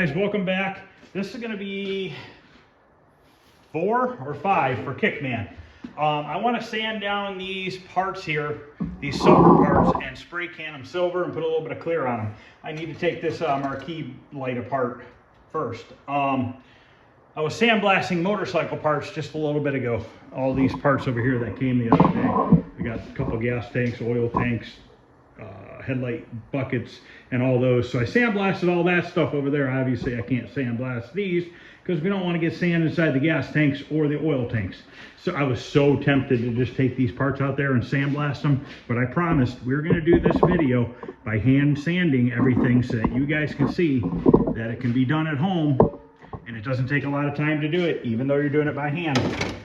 Guys, welcome back. This is going to be 4 or 5 for Kickman. I want to sand down these parts here, these silver parts, and spray can them silver and put a little bit of clear on them. I need to take this marquee light apart first. I was sandblasting motorcycle parts just a little bit ago. All these parts over here that came the other day. We got a couple gas tanks, oil tanks, headlight buckets, and all those. So I sandblasted all that stuff over there. Obviously I can't sandblast these because we don't want to get sand inside the gas tanks or the oil tanks. So I was so tempted to just take these parts out there and sandblast them, but I promised we were going to do this video by hand sanding everything so that you guys can see that it can be done at home and it doesn't take a lot of time to do it, even though you're doing it by hand.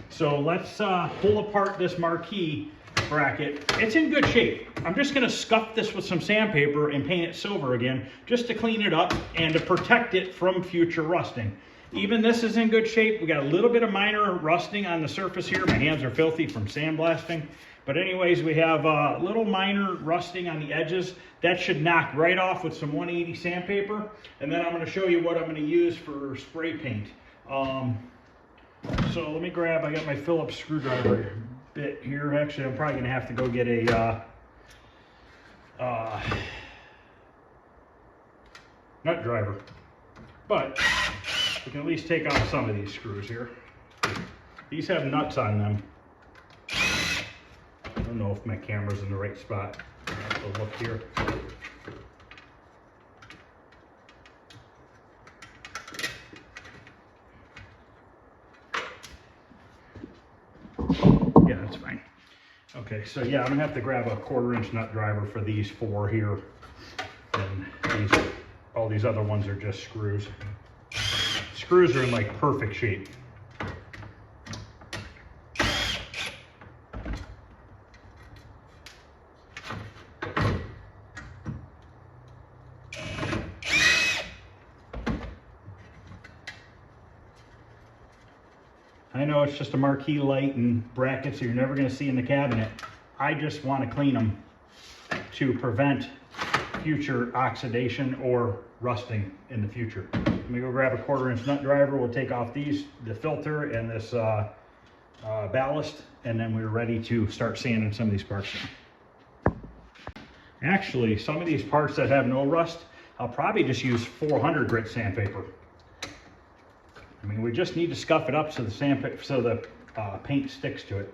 So let's pull apart this marquee bracket. It's in good shape. I'm just going to scuff this with some sandpaper and paint it silver again, just to clean it up and to protect it from future rusting. Even this is in good shape. We got a little bit of minor rusting on the surface here. My hands are filthy from sandblasting. But anyways, we have a little minor rusting on the edges. That should knock right off with some 180 sandpaper. And then I'm going to show you what I'm going to use for spray paint. So let me grab, I got my Phillips screwdriver bit here. Actually, I'm probably going to have to go get a nut driver. But we can at least take off some of these screws here. These have nuts on them. I don't know if my camera's in the right spot. I have to look here. Yeah, that's fine. Okay, so yeah, I'm gonna have to grab a 1/4-inch nut driver for these 4 here. And all these other ones are just screws. Screws are in like perfect shape. I know it's just a marquee light and brackets that you're never going to see in the cabinet. I just want to clean them to prevent future oxidation or rusting in the future. Let me go grab a 1/4-inch nut driver. We'll take off the filter and this ballast, and then we're ready to start sanding some of these parts in. Actually, some of these parts that have no rust, I'll probably just use 400 grit sandpaper. I mean, we just need to scuff it up so the paint sticks to it.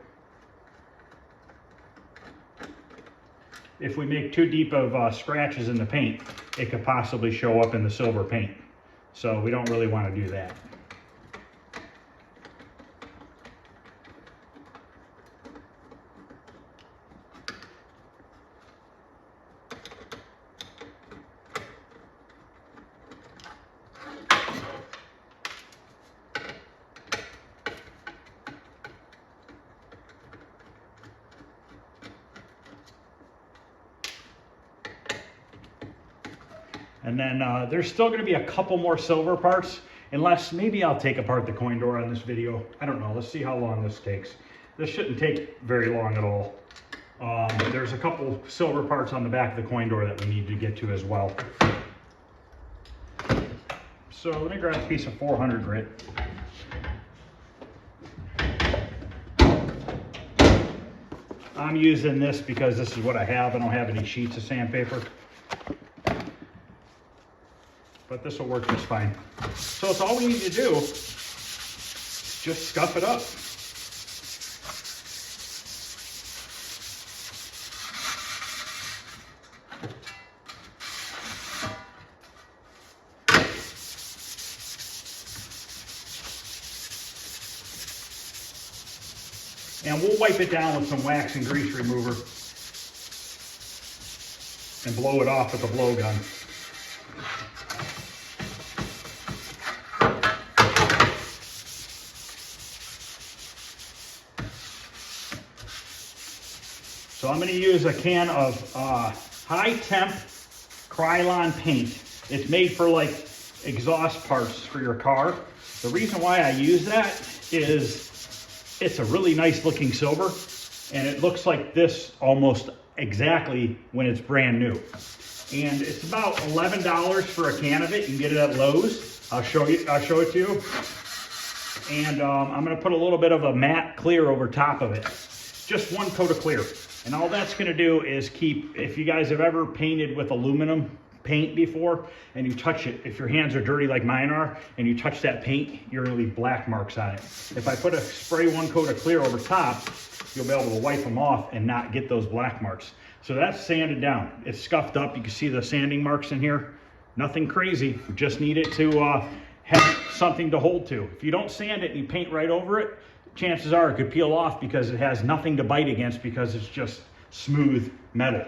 If we make too deep of scratches in the paint, it could possibly show up in the silver paint. So we don't really want to do that. And then there's still going to be a couple more silver parts, unless maybe I'll take apart the coin door on this video. I don't know. Let's see how long this takes. This shouldn't take very long at all. There's a couple silver parts on the back of the coin door that we need to get to as well. So let me grab a piece of 400 grit. I'm using this because this is what I have. I don't have any sheets of sandpaper. But this will work just fine. So it's all we need to do is just scuff it up. And we'll wipe it down with some wax and grease remover and blow it off with a blow gun. So I'm going to use a can of high temp Krylon paint. It's made for like exhaust parts for your car. The reason why I use that is it's a really nice looking silver and it looks like this almost exactly when it's brand new. And it's about $11 for a can of it. You can get it at Lowe's. I'll show it to you. And I'm gonna put a little bit of a matte clear over top of it. Just one coat of clear. And all that's gonna do is keep, if you guys have ever painted with aluminum paint before and you touch it, if your hands are dirty like mine are, and you touch that paint, you're gonna leave black marks on it. If I put a spray one coat of clear over top, you'll be able to wipe them off and not get those black marks. So that's sanded down. It's scuffed up. You can see the sanding marks in here. Nothing crazy, we just need it to have something to hold to. If you don't sand it and you paint right over it, chances are it could peel off because it has nothing to bite against because it's just smooth metal.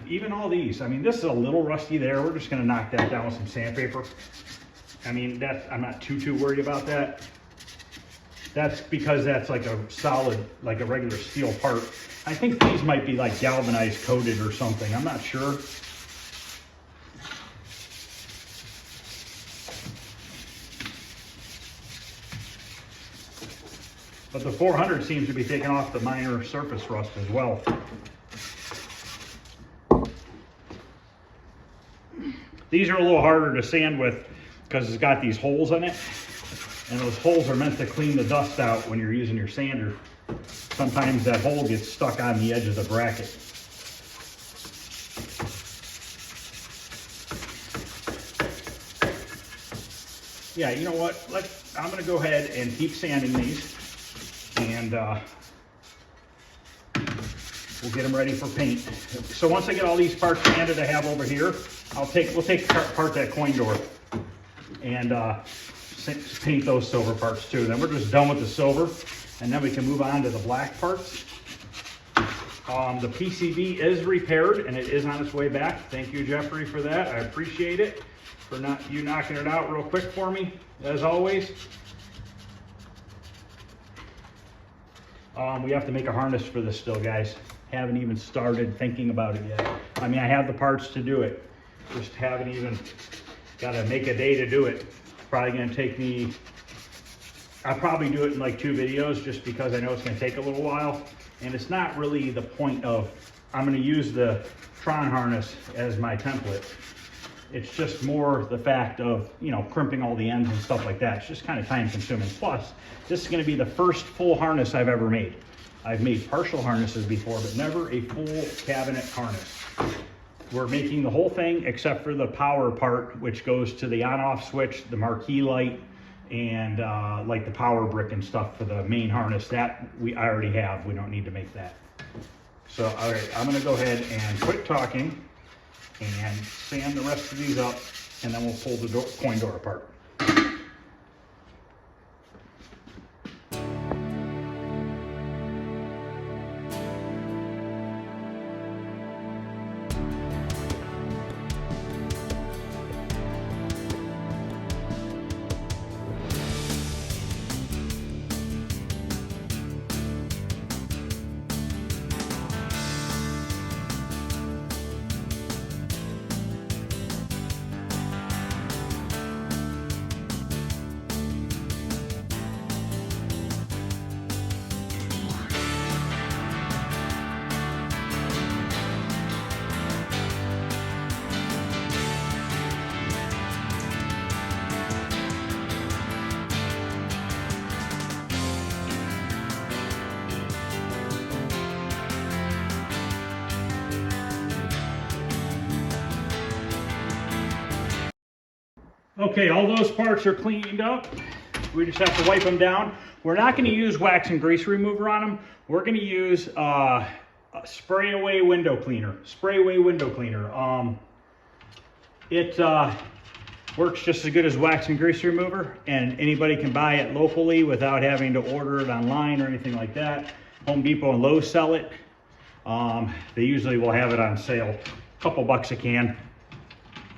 Even all these, I mean, this is a little rusty there. We're just gonna knock that down with some sandpaper. I mean, I'm not too worried about that. That's because that's like a solid, like a regular steel part. I think these might be like galvanized coated or something. I'm not sure. But the 400 seems to be taking off the minor surface rust as well. These are a little harder to sand with because it's got these holes in it. And those holes are meant to clean the dust out when you're using your sander. Sometimes that hole gets stuck on the edge of the bracket. Yeah, you know what? I'm gonna go ahead and keep sanding these. And we'll get them ready for paint. So once I get all these parts sanded I have over here, we'll take apart that coin door and paint those silver parts too. Then we're just done with the silver, and then we can move on to the black parts. The PCB is repaired and it is on its way back. Thank you, Jeffrey, for that. I appreciate it for you knocking it out real quick for me, as always. We have to make a harness for this still, guys. Haven't even started thinking about it yet. I mean, I have the parts to do it. Just haven't even got to make a day to do it. Probably going to take me, I'll probably do it in like 2 videos just because I know it's going to take a little while. And it's not really the point of, I'm going to use the Tron harness as my template. It's just more the fact of, you know, crimping all the ends and stuff like that. It's just kind of time consuming. Plus, this is going to be the first full harness I've ever made. I've made partial harnesses before, but never a full cabinet harness. We're making the whole thing except for the power part, which goes to the on-off switch, the marquee light, and like the power brick and stuff for the main harness. That I already have. We don't need to make that. So, all right, I'm going to go ahead and quit talking and sand the rest of these up, and then we'll pull the coin door apart. Okay, all those parts are cleaned up. We just have to wipe them down. We're not going to use wax and grease remover on them. We're going to use a spray away window cleaner. Spray away window cleaner. It works just as good as wax and grease remover, and anybody can buy it locally without having to order it online or anything like that. Home Depot and Lowe's sell it. They usually will have it on sale, a couple bucks a can,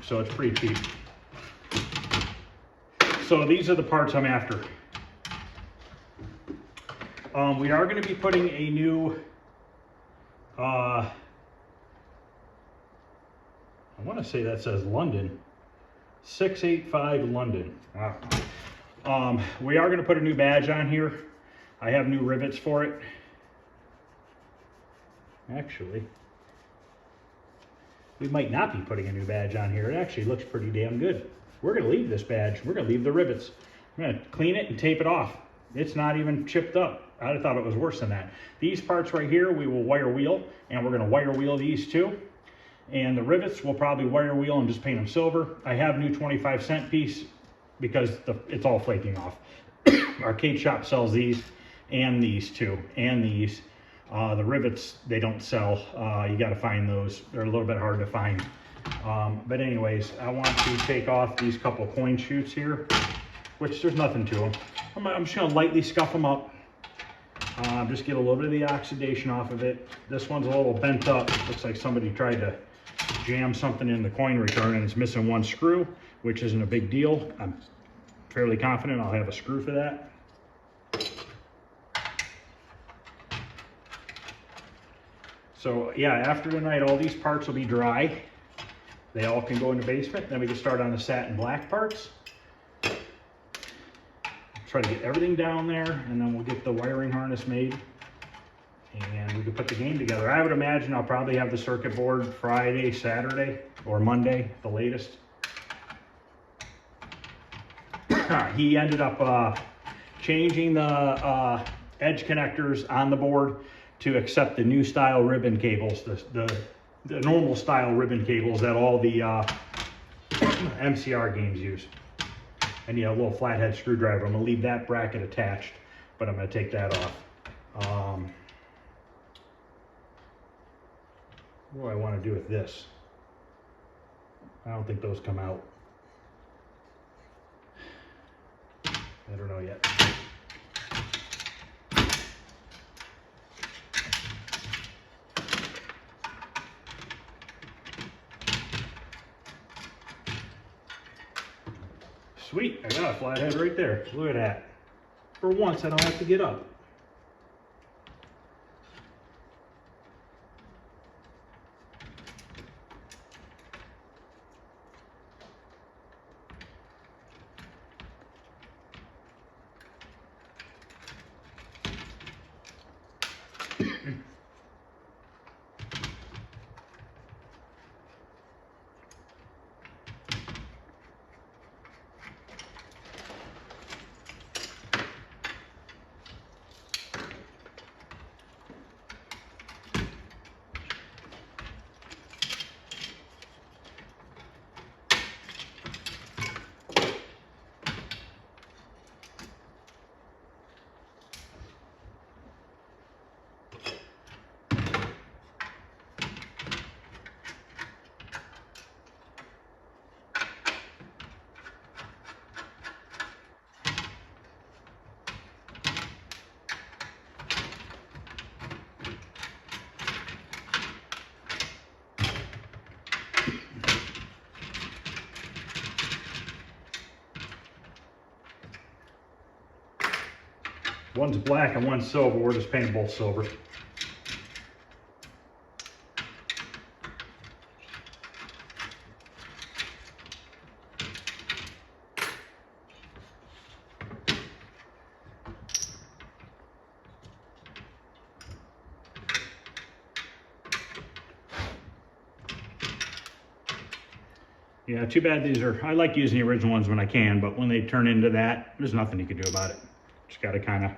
so it's pretty cheap. So these are the parts I'm after. We are going to be putting a new, I want to say that says London, 685 London. We are going to put a new badge on here. I have new rivets for it. Actually, we might not be putting a new badge on here. It actually looks pretty damn good. we're gonna leave this badge. We're gonna leave the rivets. We're gonna clean it and tape it off. It's not even chipped up. I thought it was worse than that. These parts right here, we will wire wheel, and we're gonna wire wheel these too. And the rivets, we'll probably wire wheel and just paint them silver. I have new 25-cent piece because it's all flaking off. Arcade Shop sells these and these too, and these. The rivets, they don't sell. You gotta find those. They're a little bit hard to find. But anyways, I want to take off these couple coin chutes here, which there's nothing to them. I'm just gonna lightly scuff them up. Just get a little bit of the oxidation off of it. This one's a little bent up. Looks like somebody tried to jam something in the coin return and it's missing one screw, which isn't a big deal. I'm fairly confident I'll have a screw for that. So yeah, after tonight, all these parts will be dry. They all can go in the basement. Then we can start on the satin black parts. Try to get everything down there, and then we'll get the wiring harness made. And we can put the game together. I would imagine I'll probably have the circuit board Friday, Saturday, or Monday, the latest. He ended up changing the edge connectors on the board to accept the new style ribbon cables, the normal style ribbon cables that all the MCR games use. I need a little flathead screwdriver. I'm gonna leave that bracket attached, but I'm gonna take that off. What do I want to do with this? I don't think those come out. I don't know yet. Sweet, I got a flathead right there. Look at that. For once, I don't have to get up. One's black and one's silver. We're just painting both silver. Yeah, too bad these are, I like using the original ones when I can, but when they turn into that, there's nothing you can do about it. Just got to kind of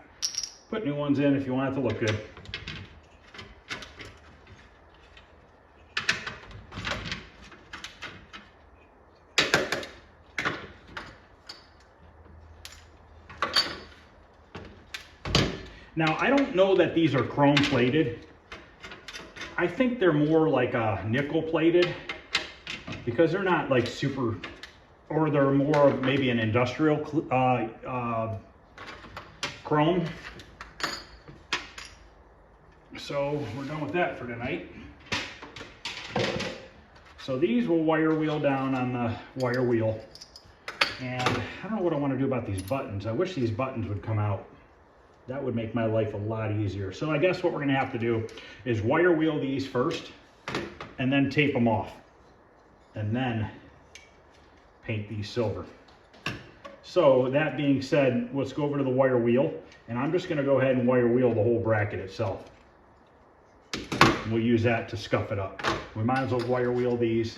put new ones in if you want it to look good. Now, I don't know that these are chrome plated. I think they're more like a nickel plated because they're not like super, or they're more of maybe an industrial chrome. So we're done with that for tonight. So these will wire wheel down on the wire wheel. And I don't know what I want to do about these buttons. I wish these buttons would come out. That would make my life a lot easier. So I guess what we're going to have to do is wire wheel these first and then tape them off. And then paint these silver. So that being said, let's go over to the wire wheel, and I'm just going to go ahead and wire wheel the whole bracket itself. We'll use that to scuff it up. We might as well wire wheel these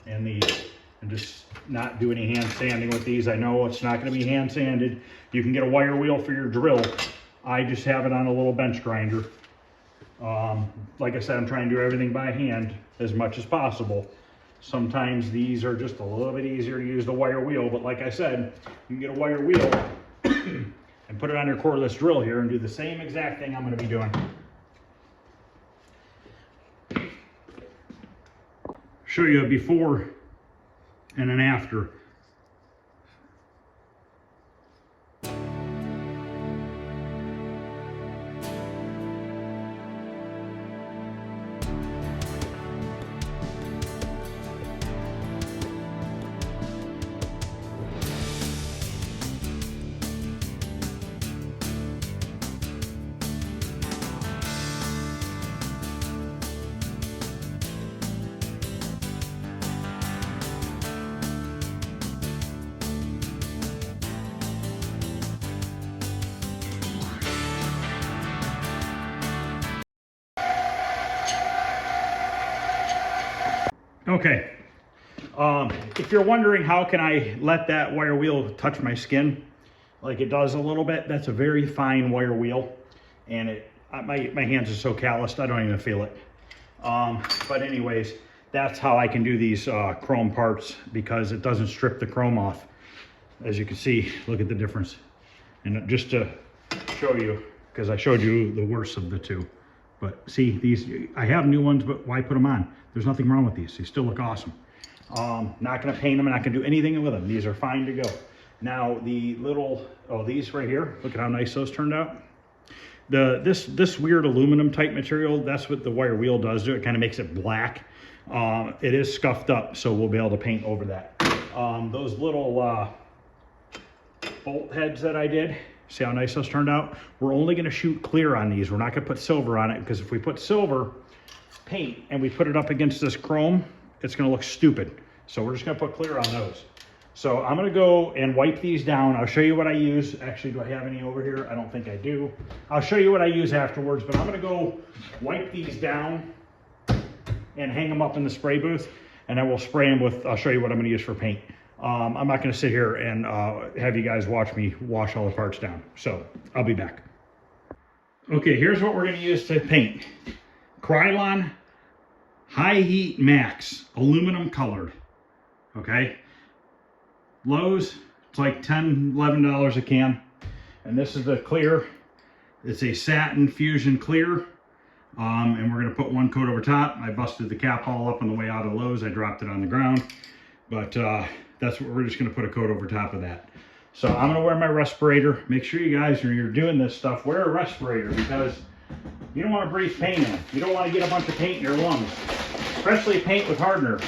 and these, and just not do any hand sanding with these. I know it's not going to be hand sanded. You can get a wire wheel for your drill. I just have it on a little bench grinder. Like I said, I'm trying to do everything by hand as much as possible. Sometimes these are just a little bit easier to use the wire wheel, but like I said, you can get a wire wheel and put it on your cordless drill here and do the same exact thing I'm going to be doing. Show you a before and an after. Okay, if you're wondering how can I let that wire wheel touch my skin like it does a little bit, that's a very fine wire wheel, and my hands are so calloused I don't even feel it. But anyways, that's how I can do these chrome parts, because it doesn't strip the chrome off. As you can see, look at the difference. And just to show you, because I showed you the worst of the two. But see, these, I have new ones, but why put them on? There's nothing wrong with these. They still look awesome. Not gonna paint them, not gonna do anything with them. These are fine to go. Now the little, these right here, look at how nice those turned out. This weird aluminum type material, that's what the wire wheel does to it. It kind of makes it black. It is scuffed up, so we'll be able to paint over that. Those little bolt heads that I did, see how nice those turned out? We're only gonna shoot clear on these. We're not gonna put silver on it, because if we put silver paint and we put it up against this chrome, it's gonna look stupid. So we're just gonna put clear on those. So I'm gonna go and wipe these down. I'll show you what I use. Actually, do I have any over here? I don't think I do. I'll show you what I use afterwards, but I'm gonna go wipe these down and hang them up in the spray booth, and then we'll spray them with, I'll show you what I'm gonna use for paint. I'm not gonna sit here and have you guys watch me wash all the parts down. So I'll be back. Okay, here's what we're gonna use to paint. Krylon High Heat Max, aluminum colored, okay? Lowe's, it's like $10, $11 a can. And this is the clear. It's a satin fusion clear. And we're gonna put one coat over top. I busted the cap all up on the way out of Lowe's. I dropped it on the ground. But that's what we're just gonna put a coat over top of that. So I'm gonna wear my respirator. Make sure you guys, when you're doing this stuff, wear a respirator, because you don't want to breathe paint in. You don't want to get a bunch of paint in your lungs, especially paint with hardener,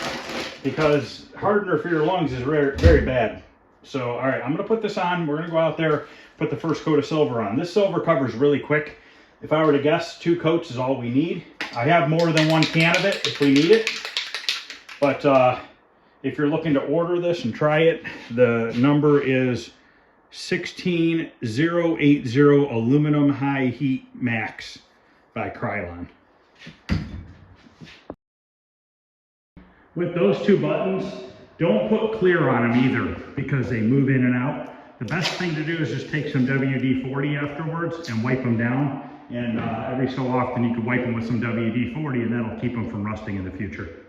because hardener for your lungs is very, very bad. So, all right, I'm going to put this on. We're going to go out there, put the first coat of silver on. This silver covers really quick. If I were to guess, 2 coats is all we need. I have more than 1 can of it if we need it. But if you're looking to order this and try it, the number is 16080 Aluminum High Heat Max by Krylon. With those 2 buttons, don't put clear on them either, because they move in and out. The best thing to do is just take some WD-40 afterwards and wipe them down. And every so often you can wipe them with some WD-40, and that'll keep them from rusting in the future.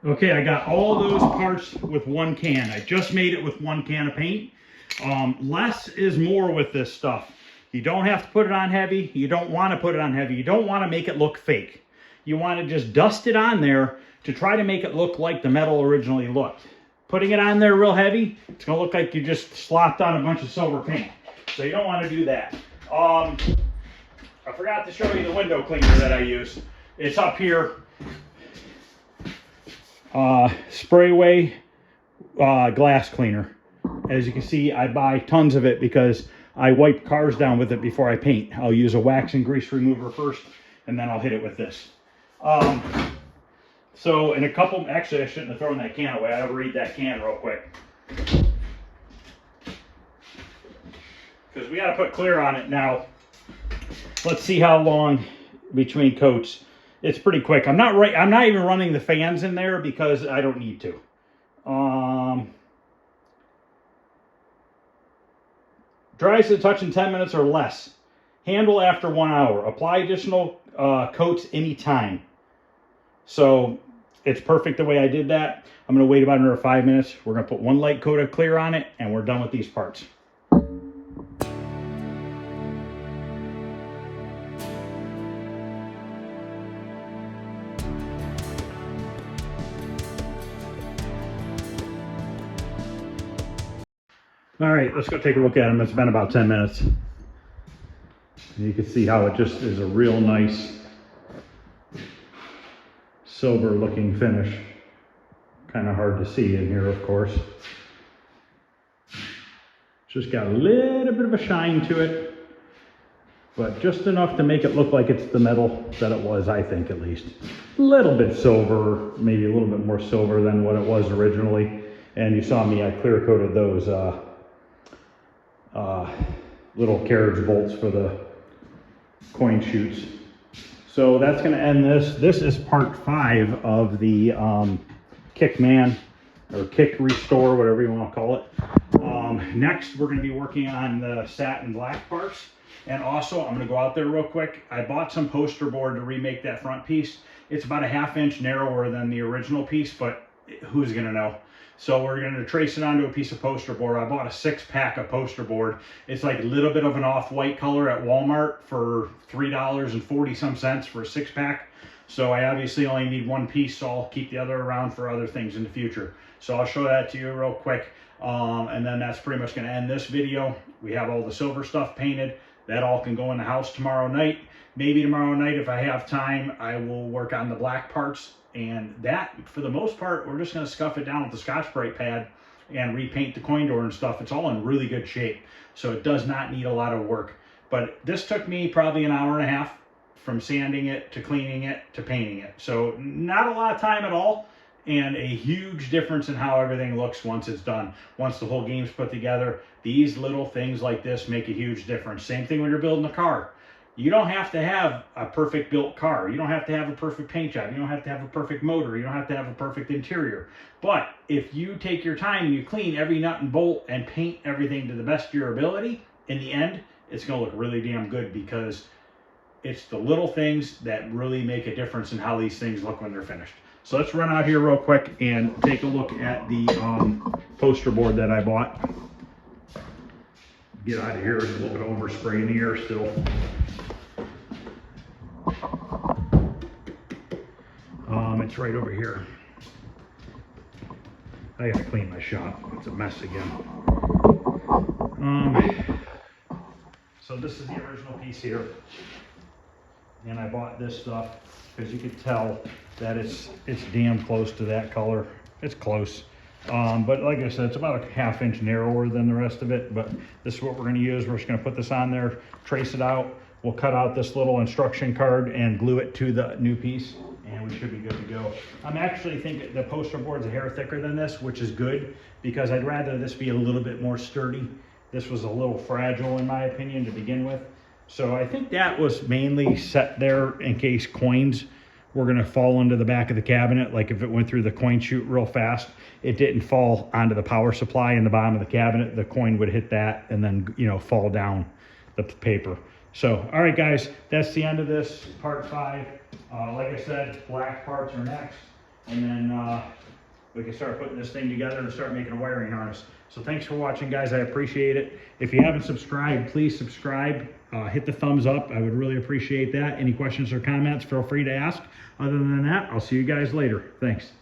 Okay, I got all those parts with 1 can. I just made it with 1 can of paint. Less is more with this stuff. You don't have to put it on heavy. You don't want to put it on heavy. You don't want to make it look fake. You want to just dust it on there to try to make it look like the metal originally looked. Putting it on there real heavy, it's going to look like you just slopped on a bunch of silver paint. So you don't want to do that. I forgot to show you the window cleaner that I use. It's up here. Sprayway glass cleaner. As you can see, I buy tons of it because I wipe cars down with it before I paint. I'll use a wax and grease remover first, and then I'll hit it with this. So in a couple, actually I shouldn't have thrown that can away. I'll read that can real quick. Because we got to put clear on it now. Let's see how long between coats. It's pretty quick. I'm not even running the fans in there because I don't need to. Dries to the touch in 10 minutes or less. Handle after 1 hour. Apply additional coats anytime. So it's perfect the way I did that. I'm going to wait about another 5 minutes. We're going to put one light coat of clear on it, and we're done with these parts. All right, let's go take a look at them. It's been about 10 minutes. You can see how it just is a real nice silver looking finish. Kind of hard to see in here, of course. Just got a little bit of a shine to it, but just enough to make it look like it's the metal that it was, I think, at least. A little bit silver, maybe a little bit more silver than what it was originally. And you saw me, I clear coated those little carriage bolts for the coin chutes. So that's going to end this. This is part 5 of the kick man or kick restore, whatever you want to call it. Next, we're going to be working on the satin black parts. And also, I'm going to go out there real quick. I bought some poster board to remake that front piece. It's about a 1/2 inch narrower than the original piece, but who's going to know? So we're going to trace it onto a piece of poster board. I bought a 6-pack of poster board. It's like a little bit of an off-white color at Walmart for $3.40 some cents for a 6-pack. So I obviously only need one piece, so I'll keep the other around for other things in the future. So I'll show that to you real quick. And then that's pretty much going to end this video. We have all the silver stuff painted. That all can go in the house tomorrow night. Maybe tomorrow night, if I have time, I will work on the black parts. And that, for the most part, we're just going to scuff it down with the Scotch-Brite pad and repaint the coin door and stuff. It's all in really good shape, so it does not need a lot of work. But this took me probably an hour and a half from sanding it to cleaning it to painting it. So not a lot of time at all, and a huge difference in how everything looks once it's done. Once the whole game's put together, these little things like this make a huge difference. Same thing when you're building a car. You don't have to have a perfect built car. You don't have to have a perfect paint job. You don't have to have a perfect motor. You don't have to have a perfect interior. But if you take your time and you clean every nut and bolt and paint everything to the best of your ability, in the end, it's going to look really damn good, because it's the little things that really make a difference in how these things look when they're finished. So let's run out here real quick and take a look at the poster board that I bought. Get out of here. There's a little bit of overspray in the air still. It's right over here. I gotta clean my shop. It's a mess again. So this is the original piece here. And I bought this stuff because you could tell that it's damn close to that color. It's close. But like I said, it's about a 1/2 inch narrower than the rest of it. But this is what we're going to use. We're just going to put this on there, trace it out. We'll cut out this little instruction card and glue it to the new piece, and we should be good to go. I'm actually thinking the poster board's a hair thicker than this, which is good, because I'd rather this be a little bit more sturdy. This was a little fragile in my opinion to begin with. So I think that was mainly set there in case coins were going to fall into the back of the cabinet. Like if it went through the coin chute real fast, it didn't fall onto the power supply in the bottom of the cabinet. The coin would hit that and then, you know, fall down the paper. So, all right, guys, that's the end of this part 5. Like I said, black parts are next, and then we can start putting this thing together and start making a wiring harness. So thanks for watching, guys. I appreciate it. If you haven't subscribed, please subscribe. Hit the thumbs up. I would really appreciate that. Any questions or comments, feel free to ask. Other than that, I'll see you guys later. Thanks.